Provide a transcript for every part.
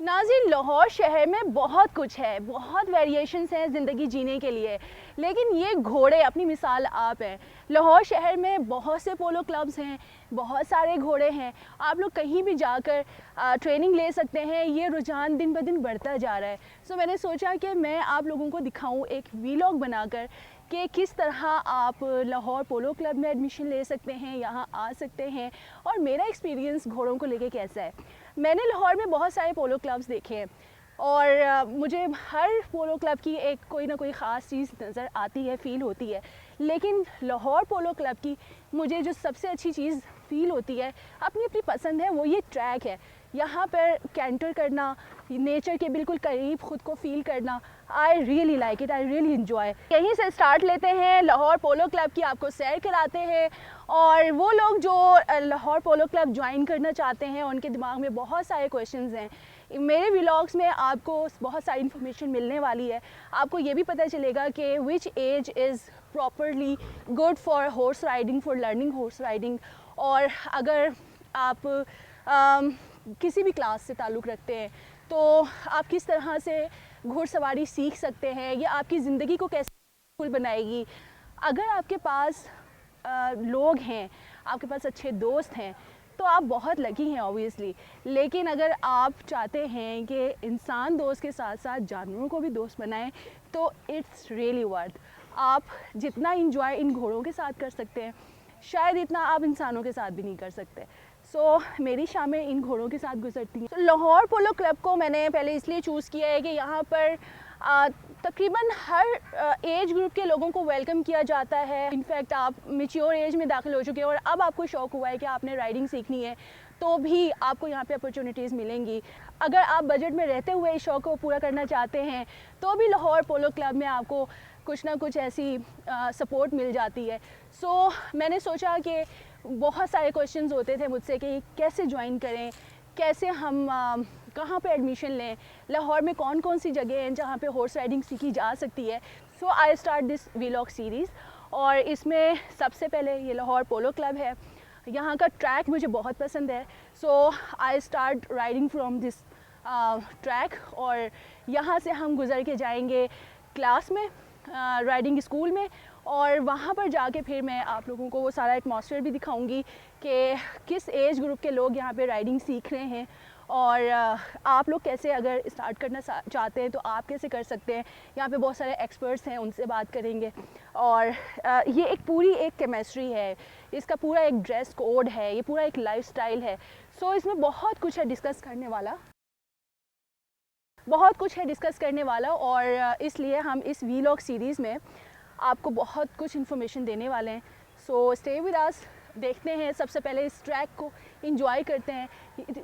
नाज़रीन, लाहौर शहर में बहुत कुछ है, बहुत वेरिएशंस हैं ज़िंदगी जीने के लिए, लेकिन ये घोड़े अपनी मिसाल आप हैं। लाहौर शहर में बहुत से पोलो क्लब्स हैं, बहुत सारे घोड़े हैं। आप लोग कहीं भी जाकर ट्रेनिंग ले सकते हैं। ये रुझान दिन ब दिन बढ़ता जा रहा है। सो मैंने सोचा कि मैं आप लोगों को दिखाऊं एक वीलॉग बनाकर कि किस तरह आप लाहौर पोलो क्लब में एडमिशन ले सकते हैं, यहाँ आ सकते हैं और मेरा एक्सपीरियंस घोड़ों को लेके कैसा है। मैंने लाहौर में बहुत सारे पोलो क्लब्स देखे हैं और मुझे हर पोलो क्लब की एक कोई ना कोई ख़ास चीज़ नज़र आती है, फ़ील होती है। लेकिन लाहौर पोलो क्लब की मुझे जो सबसे अच्छी चीज़ फ़ील होती है, अपनी अपनी पसंद है, वो ये ट्रैक है। यहाँ पर कैंटर करना, नेचर के बिल्कुल करीब ख़ुद को फ़ील करना, आई really like it, I really enjoy. यहीं से स्टार्ट लेते हैं, लाहौर पोलो क्लब की आपको सैर कराते हैं। और वो लोग जो लाहौर पोलो क्लब ज्वाइन करना चाहते हैं, उनके दिमाग में बहुत सारे क्वेश्चंस हैं। मेरे व्लॉग्स में आपको बहुत सारी इन्फॉर्मेशन मिलने वाली है। आपको ये भी पता चलेगा कि which age is properly good for horse riding, for learning horse riding. और अगर आप किसी भी क्लास से ताल्लुक़ रखते हैं तो आप किस तरह से घुड़सवारी सीख सकते हैं, ये आपकी ज़िंदगी को कैसे फुल बनाएगी। अगर आपके पास लोग हैं, आपके पास अच्छे दोस्त हैं, तो आप बहुत लकी हैं ऑब्वियसली। लेकिन अगर आप चाहते हैं कि इंसान दोस्त के साथ साथ जानवरों को भी दोस्त बनाएं, तो इट्स रियली वर्थ। आप जितना इंजॉय इन घोड़ों के साथ कर सकते हैं, शायद इतना आप इंसानों के साथ भी नहीं कर सकते। सो मेरी शामें इन घोड़ों के साथ गुजरती हैं। लाहौर पोलो क्लब को मैंने पहले इसलिए चूज़ किया है कि यहाँ पर तकरीबन हर एज ग्रुप के लोगों को वेलकम किया जाता है। इनफैक्ट आप मैच्योर एज में दाखिल हो चुके हैं और अब आपको शौक़ हुआ है कि आपने राइडिंग सीखनी है, तो भी आपको यहाँ पे अपॉर्चुनिटीज़ मिलेंगी। अगर आप बजट में रहते हुए इस शौक़ को पूरा करना चाहते हैं, तो भी लाहौर पोलो क्लब में आपको कुछ ना कुछ ऐसी सपोर्ट मिल जाती है। सो मैंने सोचा कि बहुत सारे क्वेश्चंस होते थे मुझसे कि कैसे ज्वाइन करें, कैसे हम कहाँ पे एडमिशन लें, लाहौर में कौन कौन सी जगह हैं जहाँ पे हॉर्स राइडिंग सीखी जा सकती है। So I start this vlog series और इसमें सबसे पहले ये लाहौर पोलो क्लब है। यहाँ का ट्रैक मुझे बहुत पसंद है। So I start riding from this track और यहाँ से हम गुज़र के जाएंगे क्लास में, राइडिंग स्कूल में, और वहाँ पर जाके फिर मैं आप लोगों को वो सारा एटमॉस्फेयर भी दिखाऊंगी कि किस एज ग्रुप के लोग यहाँ पे राइडिंग सीख रहे हैं और आप लोग कैसे अगर स्टार्ट करना चाहते हैं तो आप कैसे कर सकते हैं। यहाँ पे बहुत सारे एक्सपर्ट्स हैं, उनसे बात करेंगे। और ये एक पूरी एक केमिस्ट्री है, इसका पूरा एक ड्रेस कोड है, ये पूरा एक लाइफस्टाइल है। सो इसमें बहुत कुछ है डिस्कस करने वाला, बहुत कुछ है डिस्कस करने वाला। और इसलिए हम इस व्लॉग सीरीज़ में आपको बहुत कुछ इन्फॉर्मेशन देने वाले हैं। सो स्टे विद अस, देखते हैं। सबसे पहले इस ट्रैक को इंजॉय करते हैं।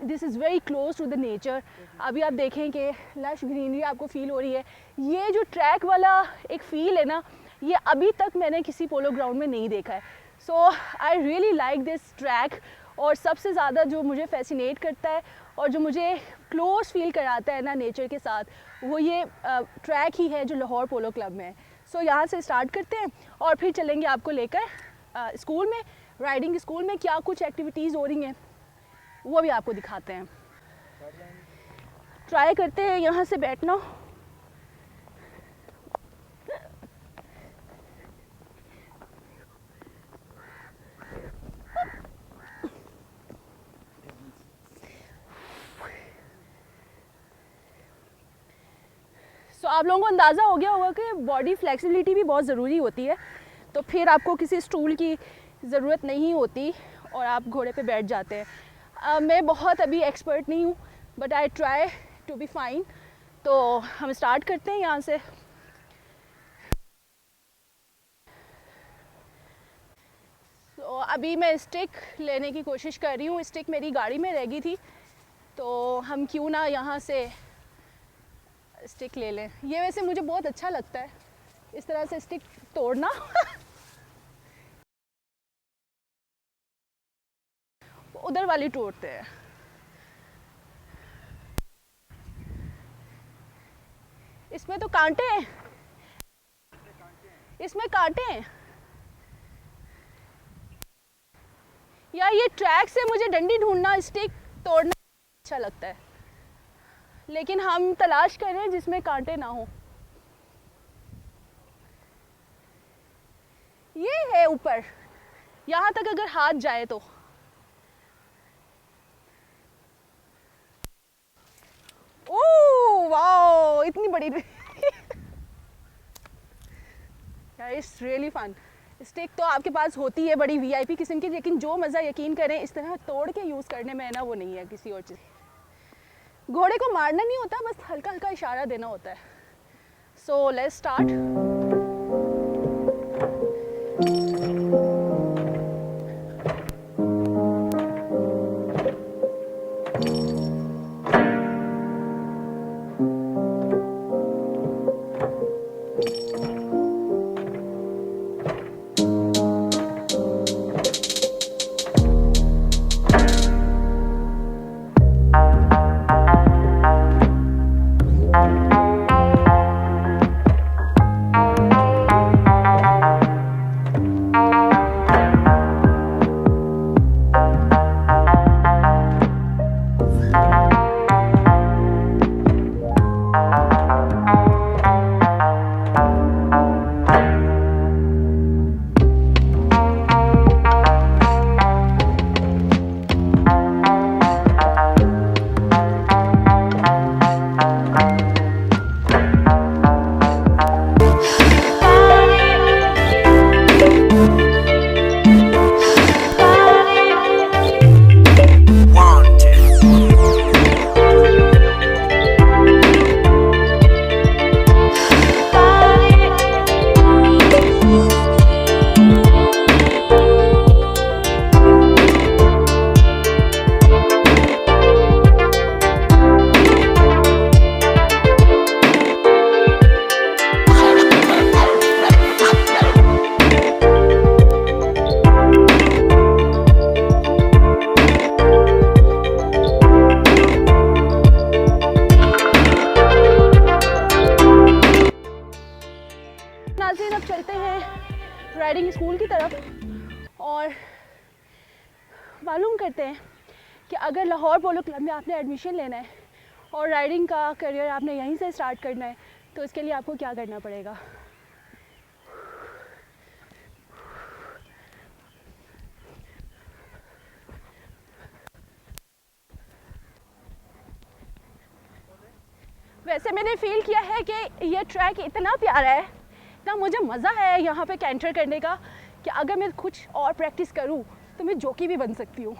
This is very close to the nature. अभी आप देखें कि लश ग्रीनरी आपको फील हो रही है। ये जो ट्रैक वाला एक फ़ील है ना, ये अभी तक मैंने किसी पोलो ग्राउंड में नहीं देखा है। So I really like this track. और सबसे ज़्यादा जो मुझे फैसिनेट करता है और जो मुझे क्लोज फील कराता है ना नेचर के साथ, वो ये ट्रैक ही है जो लाहौर पोलो क्लब में है। सो यहाँ से स्टार्ट करते हैं और फिर चलेंगे आपको लेकर स्कूल में, राइडिंग स्कूल में क्या कुछ एक्टिविटीज़ हो रही हैं वो भी आपको दिखाते हैं। ट्राई करते हैं यहाँ से बैठना। तो आप लोगों को अंदाज़ा हो गया होगा कि बॉडी फ्लेक्सिबिलिटी भी बहुत ज़रूरी होती है, तो फिर आपको किसी स्टूल की ज़रूरत नहीं होती और आप घोड़े पे बैठ जाते हैं। मैं बहुत अभी एक्सपर्ट नहीं हूँ, but I try to be fine. तो हम स्टार्ट करते हैं यहाँ से। तो अभी मैं स्टिक लेने की कोशिश कर रही हूँ। स्टिक मेरी गाड़ी में रह गई थी, तो हम क्यों ना यहाँ से स्टिक ले लें। ये वैसे मुझे बहुत अच्छा लगता है इस तरह से स्टिक तोड़ना। उधर वाली तोड़ते हैं। इसमें तो कांटे हैं, इसमें कांटे हैं। या ये ट्रैक से मुझे डंडी ढूंढना, स्टिक तोड़ना अच्छा लगता है। लेकिन हम तलाश कर रहे हैं जिसमें कांटे ना हो। ये है ऊपर, यहाँ तक अगर हाथ जाए तो। ओह वाओ, इतनी बड़ी इट्स रियली फन। स्टिक तो आपके पास होती है बड़ी वीआईपी किस्म की, लेकिन जो मज़ा यकीन करें इस तरह तोड़ के यूज़ करने में है ना, वो नहीं है किसी और चीज़। घोड़े को मारना नहीं होता, बस हल्का हल्का इशारा देना होता है। So let's start. नाज़रीन, अब चलते हैं राइडिंग स्कूल की तरफ और मालूम करते हैं कि अगर लाहौर पोलो क्लब में आपने एडमिशन लेना है और राइडिंग का करियर आपने यहीं से स्टार्ट करना है तो इसके लिए आपको क्या करना पड़ेगा। वैसे मैंने फील किया है कि ये ट्रैक इतना प्यारा है, इतना मुझे मज़ा है यहाँ पे कैंटर करने का कि अगर मैं कुछ और प्रैक्टिस करूँ तो मैं जॉकी भी बन सकती हूँ।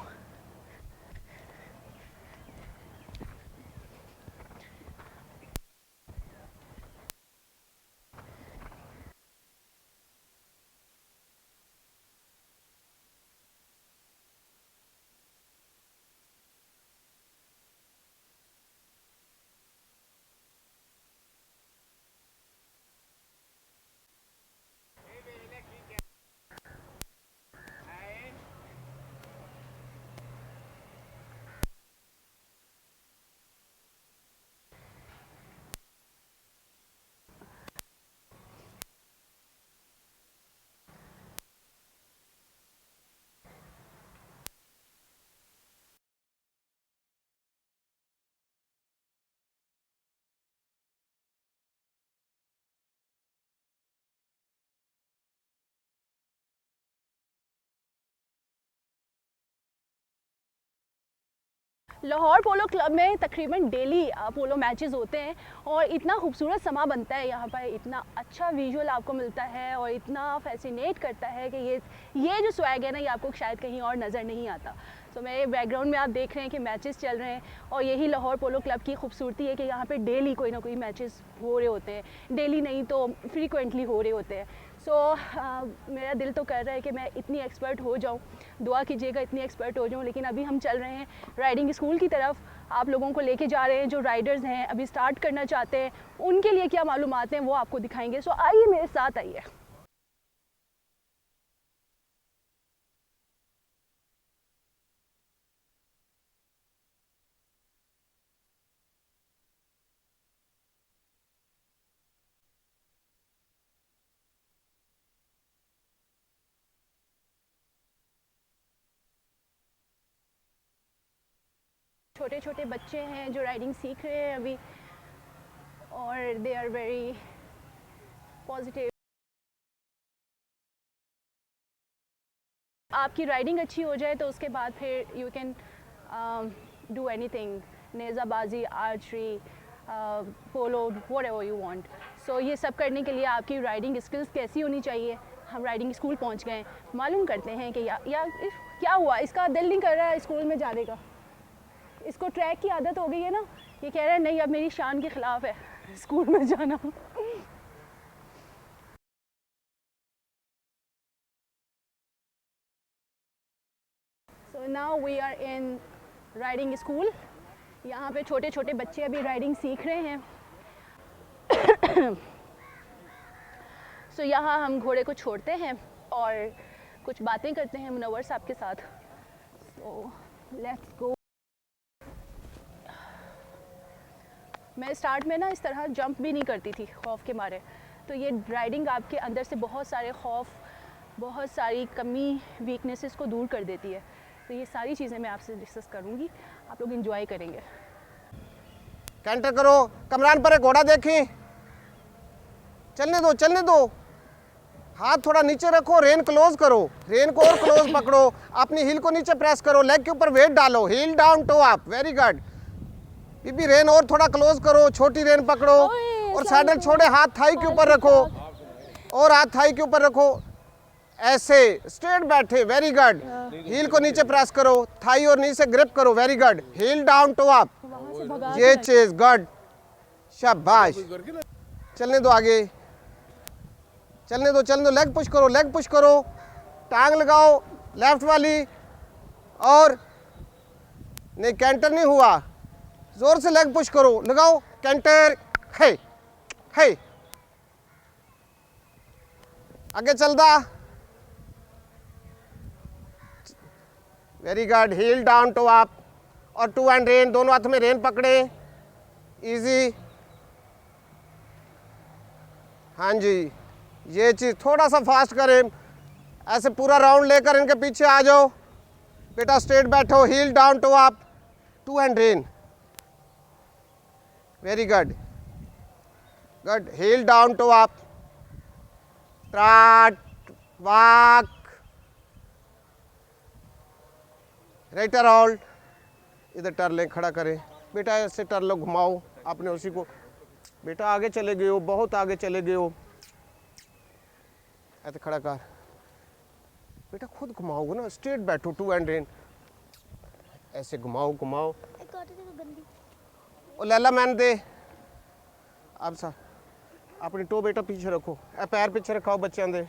लाहौर पोलो क्लब में तकरीबन डेली पोलो मैचेस होते हैं और इतना खूबसूरत समा बनता है यहाँ पर, इतना अच्छा विजुअल आपको मिलता है और इतना फैसिनेट करता है कि ये जो स्वैग है ना, ये आपको शायद कहीं और नज़र नहीं आता। तो मेरे बैकग्राउंड में आप देख रहे हैं कि मैचेस चल रहे हैं और यही लाहौर पोलो क्लब की खूबसूरती है कि यहाँ पे डेली कोई ना कोई मैचेस हो रहे होते हैं, डेली नहीं तो फ्रीक्वेंटली हो रहे होते हैं। सो मेरा दिल तो कर रहा है कि मैं इतनी एक्सपर्ट हो जाऊँ, दुआ कीजिएगा इतनी एक्सपर्ट हो जाऊँ। लेकिन अभी हम चल रहे हैं राइडिंग स्कूल की तरफ, आप लोगों को लेके जा रहे हैं जो राइडर्स हैं अभी स्टार्ट करना चाहते हैं, उनके लिए क्या मालूमात हैं वो आपको दिखाएंगे। सो आइए मेरे साथ आइए। छोटे छोटे बच्चे हैं जो राइडिंग सीख रहे हैं अभी, और दे आर वेरी पॉजिटिव। आपकी राइडिंग अच्छी हो जाए तो उसके बाद फिर यू कैन डू एनीथिंग, नेज़ाबाजी, archery, polo, whatever you want. So ये सब करने के लिए आपकी राइडिंग स्किल्स कैसी होनी चाहिए। हम राइडिंग स्कूल पहुंच गए, मालूम करते हैं कि या क्या हुआ, इसका दिल नहीं कर रहा है स्कूल में जाने का, इसको ट्रैक की आदत हो गई है ना, ये कह रहा है नहीं अब मेरी शान के ख़िलाफ़ है स्कूल में जाना। So now we are in riding school. यहाँ पे छोटे छोटे बच्चे अभी राइडिंग सीख रहे हैं। सो यहाँ हम घोड़े को छोड़ते हैं और कुछ बातें करते हैं मुनव्वर साहब के साथ। So let's go. मैं स्टार्ट में ना इस तरह जंप भी नहीं करती थी खौफ के मारे, तो ये राइडिंग आपके अंदर से बहुत सारे खौफ, बहुत सारी कमी, वीकनेसेस को दूर कर देती है। तो ये सारी चीज़ें मैं आपसे डिस्कस करूँगी, आप लोग इंजॉय करेंगे। कैंटर करो, कमरान पर एक घोड़ा देखें, चलने दो चलने दो, हाथ थोड़ा नीचे रखो, रेन क्लोज करो, रेन को और क्लोज पकड़ो, अपनी हील को नीचे प्रेस करो, लेग के ऊपर वेट डालो, heel down toe up, very good. बीबी रेन और थोड़ा क्लोज करो, छोटी रेन पकड़ो और सैडल छोड़े, हाथ थाई के ऊपर रखो और हाथ थाई के ऊपर रखो, ऐसे स्ट्रेट बैठे, वेरी गुड। हील को नीचे प्रेस करो, थाई और नी से ग्रिप करो, very good. Heel down toe up, ये चीज गुड, शाबाश। चलने दो आगे, चलने दो चलने दो, लेग पुश करो, लेग पुश करो, टांग लगाओ लेफ्ट वाली, और नहीं कैंटर नहीं हुआ, जोर से लेग पुश करो, लगाओ कैंटर, है आगे चलदा, very good. Heel down toe up और टू एंड रेन, दोनों हाथ में रेन पकड़े, इजी। हाँ जी, ये चीज़ थोड़ा सा फास्ट करें, ऐसे पूरा राउंड लेकर इनके पीछे आ जाओ बेटा, स्ट्रेट बैठो, heel down toe up, toe and rein, very good good. Heel down toe up, trot, walk, rider hold, इधर टर्न खड़ा करें बेटा, ऐसे टर्न घुमाओ आपने उसी को, बेटा आगे चले गए हो, बहुत आगे चले गए हो, ऐसे खड़ा कर बेटा, खुद घुमाओगे ना, स्ट्रेट बैठो, टू एंड रेन, ऐसे घुमाओ घुमाओ। ओ लैला मैन दे, अब सा अपनी टो बेटा पीछे रखो, पैर पीछे रखाओ बच्चों दे।